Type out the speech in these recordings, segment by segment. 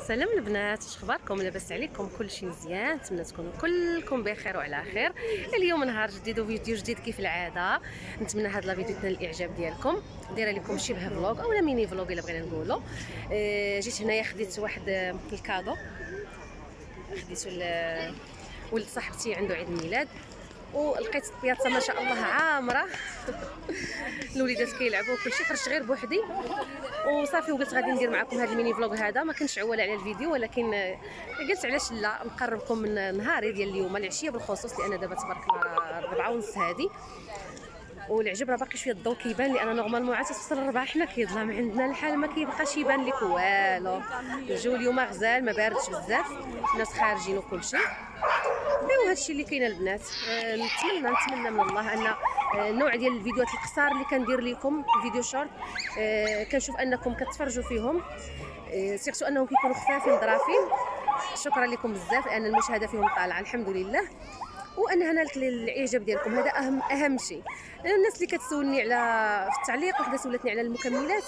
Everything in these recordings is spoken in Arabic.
سلام البنات، اش اخباركم؟ لاباس عليكم؟ كلشي مزيان؟ نتمنى تكونوا كلكم بخير وعلى خير. اليوم نهار جديد وفيديو جديد كيف العاده. نتمنى هاد لا فيديو تنال الاعجاب ديالكم. دايره لكم شبه فلوغ اولا ميني فلوغ الا بغينا نقولوا. جيت هنايا خديت واحد الكادو، خديتو ولد صاحبتي عنده عيد الميلاد، ولقيت البياصه ما شاء الله عامره. الوليدات كيلعبوا وكلشي، خرجت غير بوحدي وصافي وقلت غادي ندير معكم هذا الميني فلوغ هذا. ما كنتش عوال على الفيديو، ولكن قلت علاش لا نقربكم من نهاري ديال اليوم، العشيه بالخصوص، لان دابا تبارك الله 4:30 هادي والعجب راه باقي شويه الضوء كيبان لي. انا نورمالمون عاد توصل 4 حنا كيظلم عندنا، الحال ما كيبقاش يبان لك والو. الجو اليوم غزال، ما باردش بزاف، الناس خارجين وكلشي. ايوا هادشي اللي كاين البنات. نتمنى من الله ان النوع ديال الفيديوهات القصار اللي كندير لكم فيديو شورت، كنشوف انكم كتفرجوا فيهم، سيرتو انهم كيكونوا خفافين ظرافين. شكرا لكم بزاف لان المشاهده فيهم طالعه الحمد لله، وانا نالت الاعجاب ديالكم، هذا اهم شيء. الناس اللي كتسولني على في التعليق، وحده سولتني على المكملات.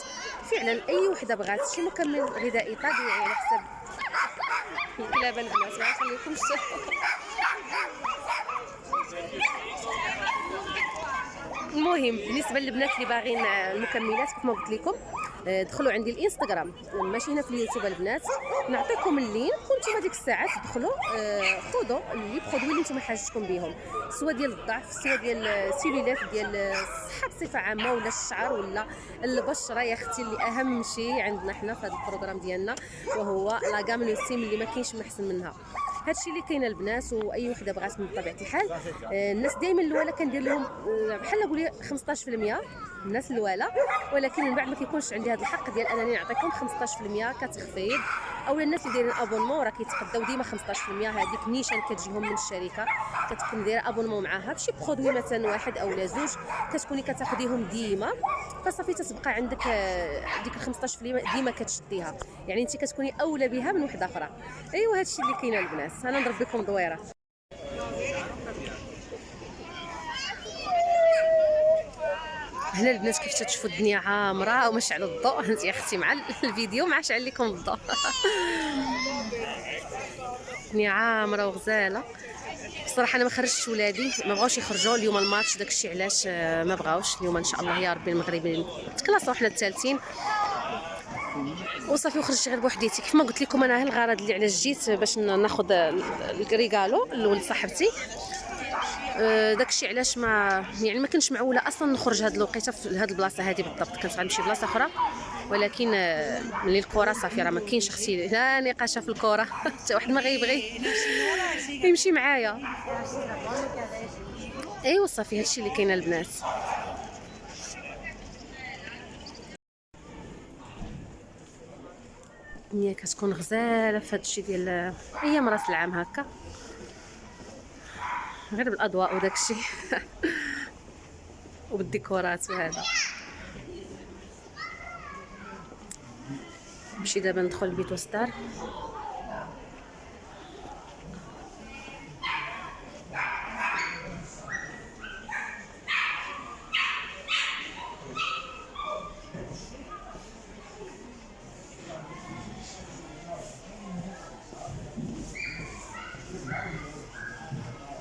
فعلا اي وحده بغات شي مكمل غذائي طبيعي على حساب الكلاب البنات، ما نخليكمش. المهم بالنسبه للبنات اللي باغيين المكملات كيف ما قلت لكم، دخلوا عندي الانستغرام، ماشي هنا في اليوتيوب البنات. نعطيكم اللينك وانتم ديك الساعات تدخلوا خذوا اللي برودوي اللي نتوما حاجتكم بهم، سواء ديال الضعف، سواء ديال السيلولات، ديال الصحه بصفه عامه، ولا الشعر، ولا البشره يا اختي، اللي اهم شيء عندنا حنا في هذا البروغرام ديالنا وهو لا غام نوسيم اللي ما كاينش محسن منها. هادشي اللي كاين البنات، واي وحده بغات من طبيعه الحال. الناس دائما الاولى كندير لهم بحال نقول 15% الناس الاولى، ولكن من بعد ما كيكونش عندي هذا الحق ديال انني نعطيكم 15% كتخفيض. او الناس اللي دايرين ابونمون راه كيتقداو ديما 15%، هذيك نيشان كتجيهم من الشركه، كتكون دايره ابونمون معاها بشي برودوي مثلا واحد او لا زوج، كتكوني كتاخديهم ديما، فصافي تتبقى عندك ديك ال 15% ديما كتشديها، يعني انت كتكوني اولى بها من وحده اخرى. ايوا هادشي اللي كاين البنات، انا نضرب لكم دويره. هنا البنات كيف تشوفوا الدنيا عامره ومشعل الضوء. انت يا اختي مع الفيديو ما شعل لكم الضوء. الدنيا عامره وغزاله. الصراحه انا ما خرجتش، ولادي ما بغاوش يخرجوا اليوم الماتش، داكشي علاش ما بغاوش اليوم. ان شاء الله يا ربي المغربيين تكلاصوا حنا الثالثين وصافي، وخرجت غير بوحديتي. كيف ما قلت لكم انا الغرض اللي علاش جيت باش ناخذ الريغالو لولد صاحبتي. داكشي علاش ما كنتش معوله اصلا نخرج هاد الوقيته في هاد البلاصه هادي بالضبط، كنت غنمشي بلاصه اخرى، ولكن ملي الكره صافي راه ما كاينش اختي لا نقاشه في الكره. حتى واحد ما غيبغي يمشي معايا. ايوا صافي هادشي اللي كاين البنات. الدنيا كتكون غزاله في هادشي ديال ايام راس العام هكا، غير بالاضواء وداكشي. وبالديكورات وهذا. نمشي دابا ندخل البيت وستار.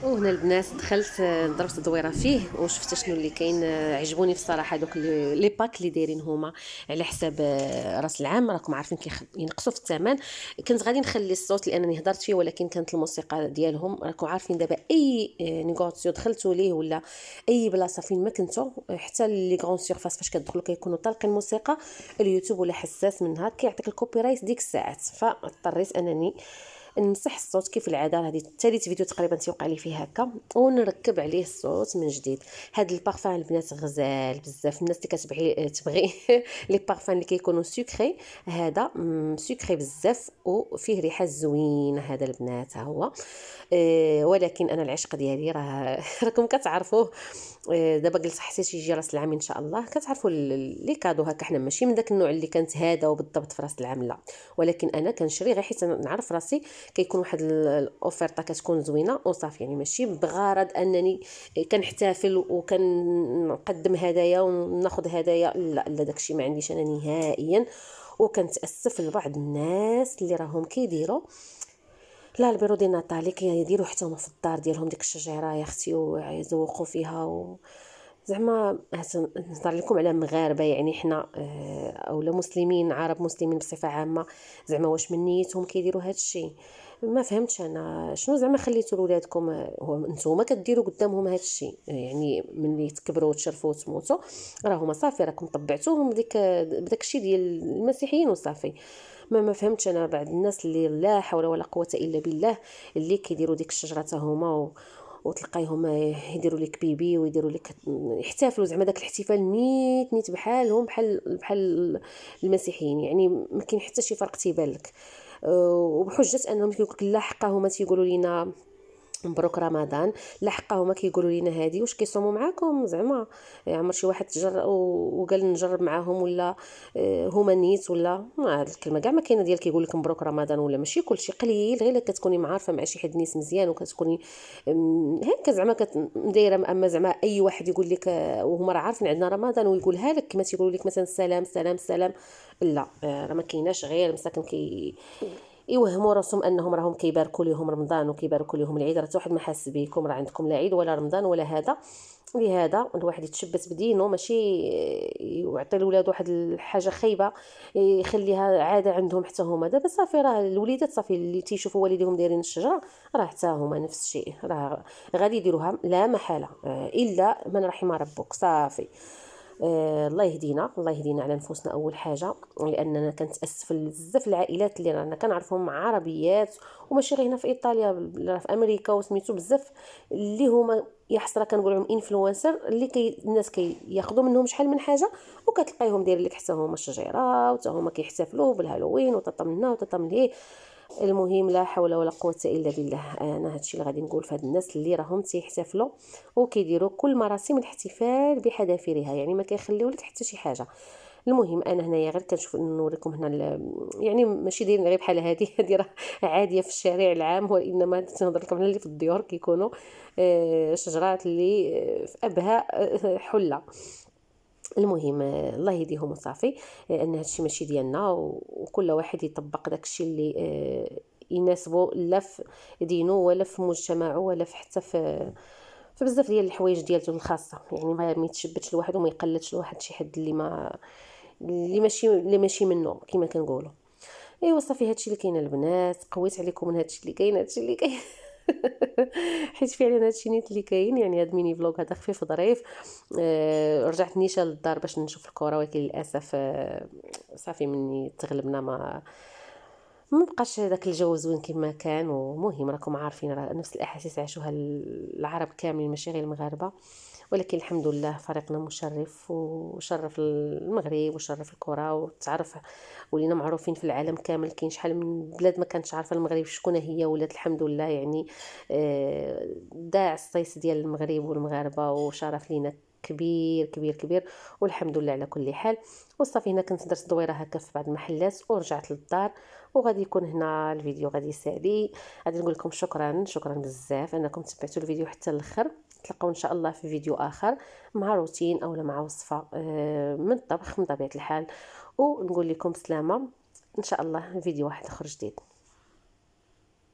وهنا البنات دخلت ضربت دويره فيه وشفت شنو اللي كاين. عجبوني بصراحه دوك لي باك اللي دايرين هما على حساب راس العام. راكم عارفين ينقصوا في الثمن. كنت غادي نخلي الصوت لانني هضرت فيه، ولكن كانت الموسيقى ديالهم راكم عارفين دابا اي نيغوسيو دخلتوا ليه ولا اي بلاصه فين ما كنتو، حتى لي غران سيرفاس فاش كتدخلوا كيكونوا طالقين الموسيقى، اليوتيوب ولا حساس منها كيعطيك الكوبي رايت ديك الساعات، فاضطريت انني نمسح الصوت كيف العاده. هذه ثالث فيديو تقريبا تيوقع لي فيه هكا، ونركب عليه الصوت من جديد. هاد البارفان البنات غزال بزاف. الناس اللي تبغي لي بارفان اللي كيكونوا سكري، هذا سكري بزاف وفيه ريحه زوينه. هذا البنات ها هو. ولكن انا العشق ديالي راه راكم كتعرفوه. دابا قلت حسيت يجي راس العام ان شاء الله، كتعرفوا لي كادو هكا، حنا ماشي من داك النوع اللي كانت هذا وبالضبط في راس العام لا، ولكن انا كنشري غير حيت نعرف راسي كيكون واحد الاوفرطه كتكون زوينه وصافي، يعني ماشي بغرض انني كنحتفل وكنقدم هدايا وناخذ هدايا، لا لا داكشي ما عنديش انا نهائيا. وكنتاسف لبعض الناس اللي راهم كيديروا لا البيرو دي ناتالي كيديروا حتى هما في الدار ديالهم ديك الشجيره يا اختي ويزوقوا فيها زعما نهضر لكم على مغاربه يعني حنا اولا مسلمين عرب مسلمين بصفه عامه، زعما واش من نيتهم كيديروا هذا الشيء؟ ما فهمتش انا شنو زعما خليتوا لولادكم هو نتوما كديروا قدامهم هذا الشيء، يعني ملي تكبروا وتشرفوا وتموتوا راه هما صافي راكم طبعتوهم بداك الشيء ديال المسيحيين وصافي. ما فهمتش انا بعض الناس اللي لا حول ولا قوه الا بالله اللي كيديروا ديك الشجره هما وتلقايهم يديروا لك بيبي ويديروا لك يحتفلوا زعما داك الاحتفال نيت بحالهم بحال المسيحيين، يعني ما كاين حتى شي فرق تيبان لك. وبحجه انهم كيقول لك لا حقا هما تيقولوا لينا مبروك رمضان، لا حقا هما كيقولوا لينا هادي واش كيصوموا معاكم زعما؟ عمر شي واحد تجرأ وقال نجرب معاهم ولا هما نيت ولا ما هاد الكلمه كاع ما كاينه ديال كيقول لك مبروك رمضان ولا ماشي كلشي قليل غير كتكوني معارفه مع شي حد نيس مزيان وكتكوني هكا زعما دايره. اما زعما اي واحد يقول لك وهما راه عارفين عندنا رمضان ويقولها لك كما تيقولوا لك مثلا سلام سلام سلام، لا راه ما كايناش غير مساكن يوهموا راسهم انهم راهم كيباركوا لهم رمضان وكيباركوا لهم العيد، راه واحد ما حاس بكم راه عندكم لا عيد ولا رمضان ولا هذا. لهذا الواحد يتشبت بدينه ماشي يعطي الولاد واحد الحاجه خايبه يخليها عاده عندهم حتى هما. دابا صافي راه الوليدات صافي اللي تيشوفوا والديهم دايرين الشجره راه حتى هما نفس الشيء راه غادي يديروها لا محاله الا من رحم ربك صافي. الله يهدينا الله يهدينا على نفوسنا اول حاجه، لاننا كنتاسف بزاف العائلات اللي رانا كنعرفهم عربيات وماشي غير هنا في ايطاليا لا في امريكا وسميتو بزاف اللي هما يحصر كنقول لهم انفلونسر اللي الناس ياخذوا منهم شحال من حاجه وكتلقايهم داير لك حتى هما الشجيره وحتى هما كيحتفلوا بالهالوين وتطمنا وتطمليه. المهم لا حول ولا قوه الا بالله. انا هادشي اللي غادي نقول في هاد الناس اللي راهم تيحتفلوا وكيديروا كل مراسم الاحتفال بحذافيرها، يعني ما كيخليو لك حتى شي حاجه. المهم انا هنايا غير كنشوف نوريكم هنا يعني ماشي دايرين غير بحال هذه راه عاديه في الشارع العام، وانما تنهضر لكم على اللي في الديور كيكونوا شجرات اللي في ابهى حله. المهم الله يهديهم وصافي. ان هادشي ماشي ديالنا وكل واحد يطبق داكشي اللي يناسبه لا في دينه ولا في مجتمعه ولا في حتى في بزاف ديال الحوايج ديالته الخاصه، يعني ما يتشبتش لواحد وما يقلدش لواحد شي حد اللي ماشي منه كما كنقولوا. ايوا صافي هادشي اللي كاين البنات، قويت عليكم من هادشي اللي كاين حيت فعلا هادشي نيت اللي كاين، يعني هاد ميني فلوغ هذا خفيف ظريف. رجعت نيشان للدار باش نشوف الكره ولكن للاسف صافي مني تغلبنا ما بقاش داك الجو زوين كما كان. ومهم راكم عارفين راه نفس الاحاسيس عاشوها العرب كاملين ماشي غير المغاربه، ولكن الحمد لله فريقنا مشرف وشرف المغرب وشرف الكره وتعرف ولينا معروفين في العالم كامل. كاين شحال من بلاد ما كانتش عارفه المغرب شكون هي ولات الحمد لله يعني داع الصيص ديال المغرب والمغاربه وشرف لينا كبير كبير كبير والحمد لله على كل حال. وصافي هنا كنت درت دويره هكا في بعض المحلات ورجعت للدار وغادي يكون هنا الفيديو غادي يسالي. غادي نقول لكم شكرا بزاف انكم تبعتوا الفيديو حتى الاخر. نتلاقاو ان شاء الله في فيديو اخر مع روتين اولا مع وصفه من الطبخ من طبيعه الحال، ونقول لكم سلامه ان شاء الله فيديو واحد اخر جديد.